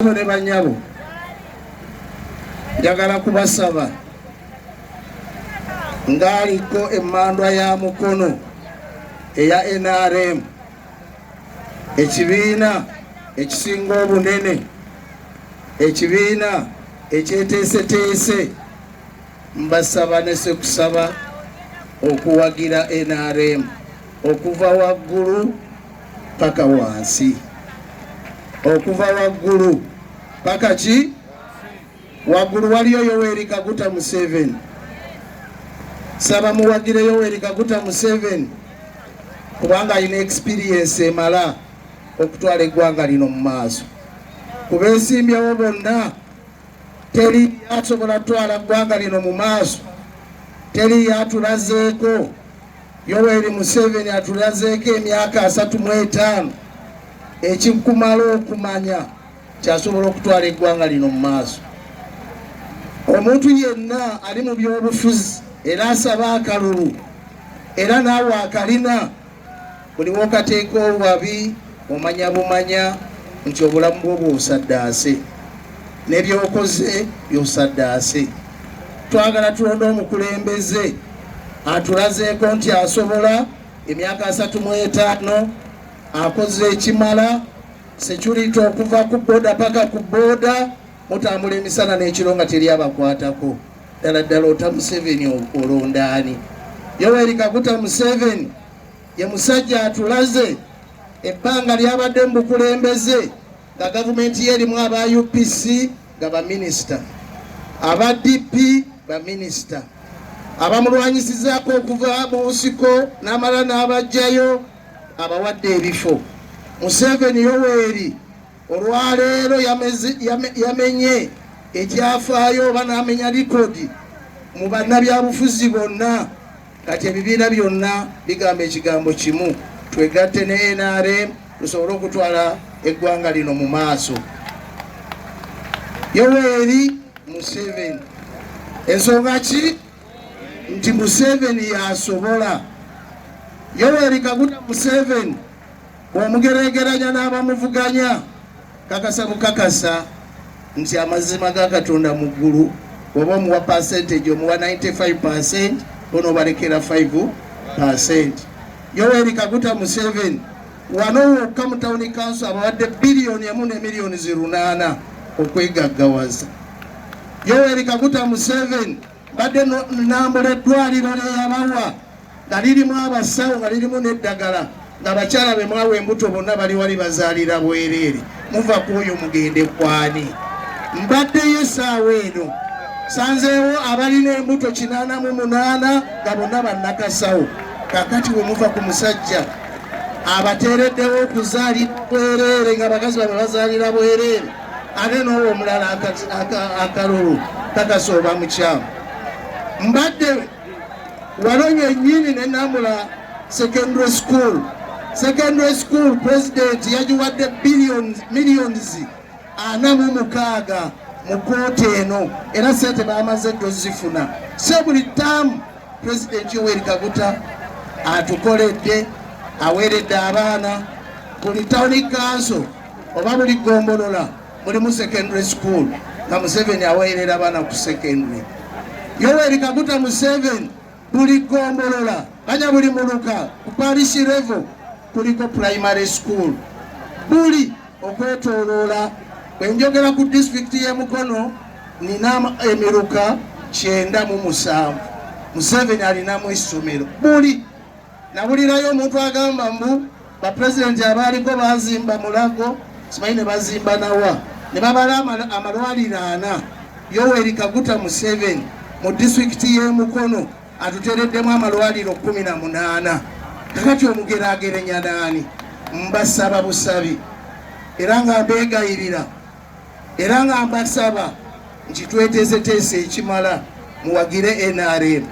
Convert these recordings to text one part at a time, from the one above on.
ne banyabo njagala kubasaba ngaaliko emmandwa ya mukono eya NRM ekibiina ekisinga obunene ekibiina ekyeteeseteese mbasaba ne sekusaba okuwagira NRM okuva waggulu paka wansi okuva waggulu paka ki waggulu waliyo Yoweri Kaguta Museveni saba muwagire Yoweri Kaguta Museveni kubanga alina experience emala okutwala eggwanga lino mu maaso kubeesimbyewo bonna teri yasobola kutwala eggwanga lino mu maaso teri yatulazeeko Yoweri Museveni atulazeeko emyaka 35 ekikumala okumanya kyasobola okutwala eggwanga lino mu maaso omuntu yenna ali mu byobufuzi era asaba akalulu era naawe akalina buliwo okateeka obubabi omanya bumanya nti obulamu bwo bwosaddaase n'ebyokoze byosaddaase twagala tulonda omukulembeze atulazeeko nti asobola emyaka 35 akoze ekimala security okuva ku boda paka ku boda mutambula emisana n'ekiro nga teri abakwatako ddala ddala ota Museveni olondaani Yoweri Kaguta Museveni ye musajja atulaze ebbanga lyabadde mu bukulembeze nga gavumenti ye erimu aba UPC nga baminisita aba DP baminisita abamulwanyisizaako okuva mu nsiko n'amala n'abajjayo abawadde ebifo Museveni Yoweri olwaleero yamenye ekyafaayo oba n'amenya likodi mu bannabyabufuzi bonna kati ebibiina byonna bigamba ekigambo kimu twegatte ne NRM tusobole okutwala eggwanga lino mu maaso. Yoweri Museveni ensonga ki nti Museveni yasobola Yoweri Kaguta Museveni omugeregeranya n'abamuvuganya kakasa bukakasa nti amazima ga Katonda mu ggulu oba omuwa percentage omuwa 95% bono balekera 5%. Yoweri Kaguta Museveni wano wokka mu town council abawadde billion emu ne million 8 okwegaggawaza. Yoweri Kaguta Museveni badde nambula eddwaliro lyeyabawa nga lirimu abasawo nga lirimu n'eddagala nga bakyala be mwawa embuto bonna bali wali bazaalira bwereere muva ku oyo mugende kwani. Mbaddeyo essaawa eno sanzeewo abalina embuto 88 nga bonna bannakasawo kakati we muva ku musajja abateereddewo okuzaalira bwereere nga bakazi bamwe bazaalira bwereere ate n'owo omulala akalulu takasooba mukyamu. Mbadde walonye nnyini ne Namula secondary school president yagiwadde millions 46 mu kooti eno era sente bamaze dozifuna. So buli taamu president Yoweri Kaguta atukoledde aweeredde abaana buli town council oba buli gombolola mulimu secondary school nga Museveni aweerera abaana ku secondary. Yoweri Kaguta Museveni buli gombolola kanya buli muluka ku parish level kuliko primary school buli okwetoloola. Bwenjogera ku district y'e Mukono nina emiruka 97 Museveni alinamu essomero buli nabulirayo omuntu agamba mbu bapulezidenti abaaliko bazimba Mulago simanyi ne bazimba Nawa ne babala amalwaliro 4. Yoweri Kaguta Museveni mu district y'e Mukono atuteereddemu amalwaliro 18 kakati omugeragerenya naani. Mbasaba busabi era nga mbeegayirira era nga mbasaba nti tweteeseteese ekimala muwagire NRM.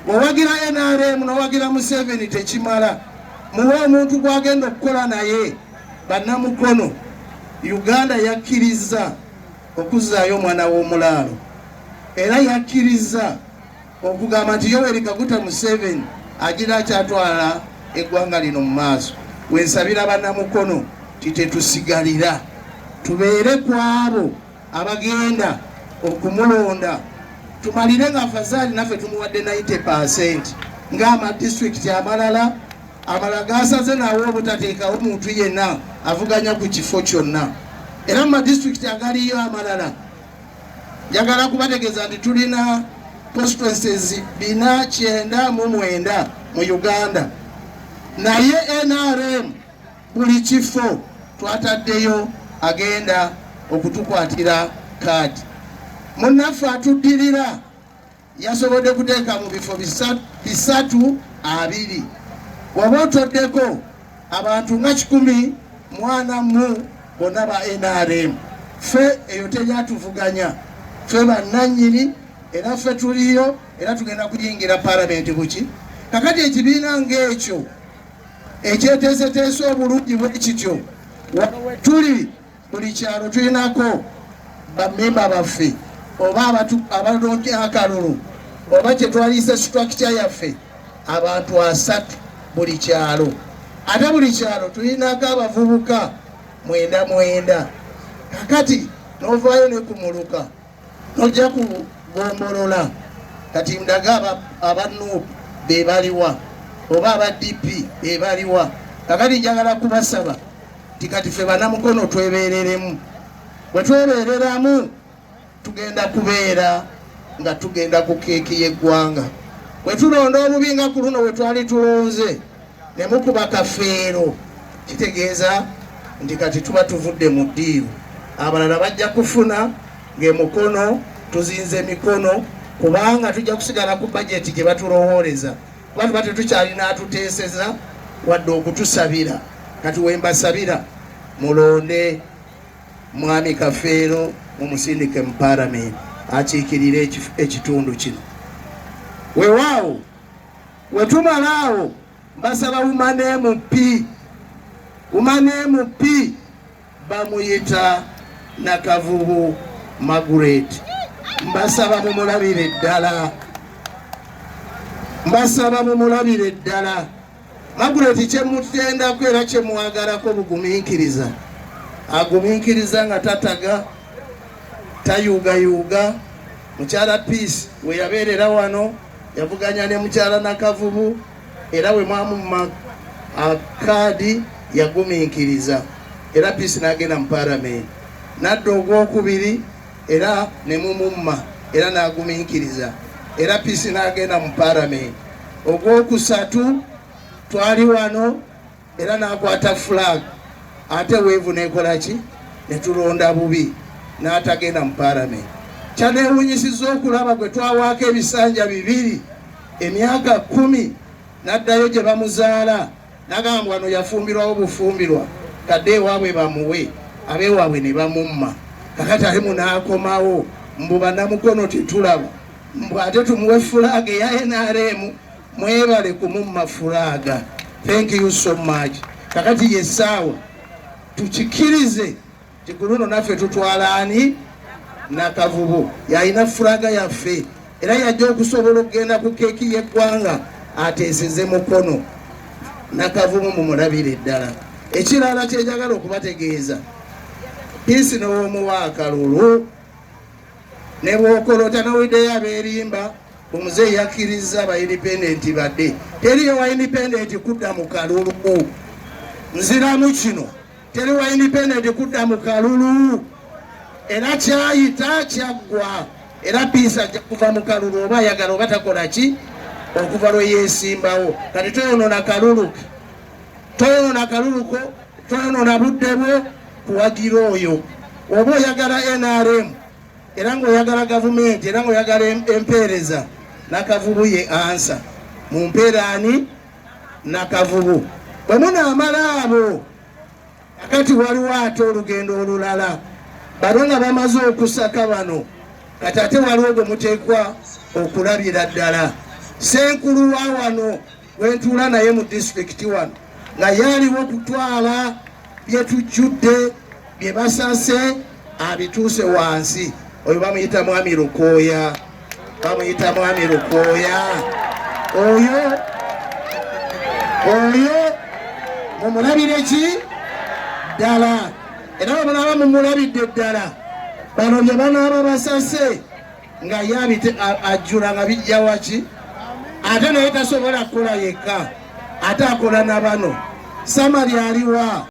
Bw'owagira NRM n'owagira Museveni tekimala muwe omuntu gwagenda okukola naye. Bannamukono Uganda yakkiriza okuzzaayo omwana w'omulaalo era yakkiriza okugamba nti Yoweri Kaguta Museveni agira akyatwala eggwanga lino mu maaso. Wensabira bannamukono titetusigalira tubeere ku abo abagenda okumulonda, tumalire nga Fazali naffe tumuwadde 90% ng'amadistrikiti amalala gasaze nawe obutateekawo muntu yenna avuganya ku kifo kyonna. Era mu madistrikiti agaliyo amalala njagala kubategeeza nti tulina constituencies 499 mu Uganda, naye NRM buli kifo twataddeyo agenda okutukwatira kaadi. Munnaffe atuddirira yasobodde kuteeka mu bifo 320. Waba otoddeko abantu nga 140 bonna ba NRM. Ffe eyo teryatuvuganya, ffe bannannyini era ffe tuliyo era tugenda kuyingira palamenti buki. Kakati ekibiina ng'ekyo ekyeteeseteese obulungi bwe kityo tuli buli kyalo tulinako bammemba baffe oba abalonke akalulu oba kyetwaliisa structure yaffe abantu 3 buli kyalo. Ate buli kyalo tulinako abavubuka 9. Kakati novaayo ne kumuluka nojja kugombolola kati ndaga abanuupu be baliwa oba aba DP be baliwa. Kakati njagala kubasaba tikati ffe bannamukono twebeereremu. Bwe twebeereramu tugenda kubeera nga tugenda ku keeki y'eggwanga. Bwe tulonda obubi nga ku luno we twali tulonze ne mukuba kafeero, kitegeeza nti kati tuba tuvudde mu ddiiru. Abalala bajja kufuna ng'emukono tuzinze emikono, kubanga tujja kusigala ku bajeti gye batulowooleza. Kuba tuba tetukyalina atuteeseza wadde okutusabira. Kati wembasabira mulonde mwami Kafeero mumusindike mu palamenti akiikirire ekitundu kino. Weewaawo wetumalaawo mbasaba Woman MP bamuyita Nakavubu Margaret. Mbasaba mumulabire ddala. Margaret kyemutendako era kyemwagalako bugumiikiriza. Agumiikiriza nga tataga tayuugayuuga. Mukyala Peace we yabeerera wano yavuganya ne mukyala Nakavubu era we mwamumma akaadi yagumiikiriza. Era Peace n'agenda mu palamenti nadda ogwokubiri era ne mumumma era n'agumiikiriza. Era Peace n'agenda mu palamenti. Ogwokusatu twali wano era n'akwata flag ate weevu nekola ki netulonda bubi n'atagenda mu palamenti. Kyanewunyisiza okulaba gwe twawaako ebisanja 2 emyaka 10 n'addayo gye bamuzaala n'agamba wano yafumbirwawo bufumbirwa kadde ewaabwe bamuwe abeewaabwe ne bamumma. Kakati ale munaakomawo mbu bannamukono tetulaba mbu ate tumuwe fulaga eya NRM. Mwebale kumumma fulaga. Thank you so much. Kakati yesaawa tukikirize tikuluno naffe tutwalaani Nakavubu yalina fulaga yaffe era yajja okusobola okugenda ku keeki y'eggwanga ateeseze mukono. Nakavubu mumulabire ddala. Ekirala kyenjagala okubategeeza Peace n'omuwa akalulu ne bw'okolota n'owiddeyo abeerimba omuzeeyi yakkiriza aba independent badde. Teriyo wa independent kudda mu kalulu. Nziramu kino teri wa independent kudda mu kalulu. Era kyayita kyaggwa. Era Peace ajja kuva mu kalulu oba ayagala oba takola ki okuva lwe yeesimbawo. Kati toyonoona kaluluko toyonoona budde bwo kuwagira oyo. Oba oyagala NRM era ng'oyagala gavumenti era ng'oyagala empeereza Nakavubu ye ansa. Mumpeeraani Nakavubu. Bwe munaamala abo kakati waliwo ate olugendo olulala. Bano nga bamaze okusaka bano kati ate waliwo gwe muteekwa okulabira ddala. Senkulu wa wano wentuula naye mu disitulikiti wano nga yaaliwo kutwala bye tujjudde bye basase abituuse wansi. Oyo bamuyita Mwami Lukooya. Oyo mumulabire ki ddala. era bamulaba mumulabidde ddala bano bye banaaba basase nga ye ajjula nga bijja waki ate naye tasobola kukola yekka ate akola na bano Samali aliwa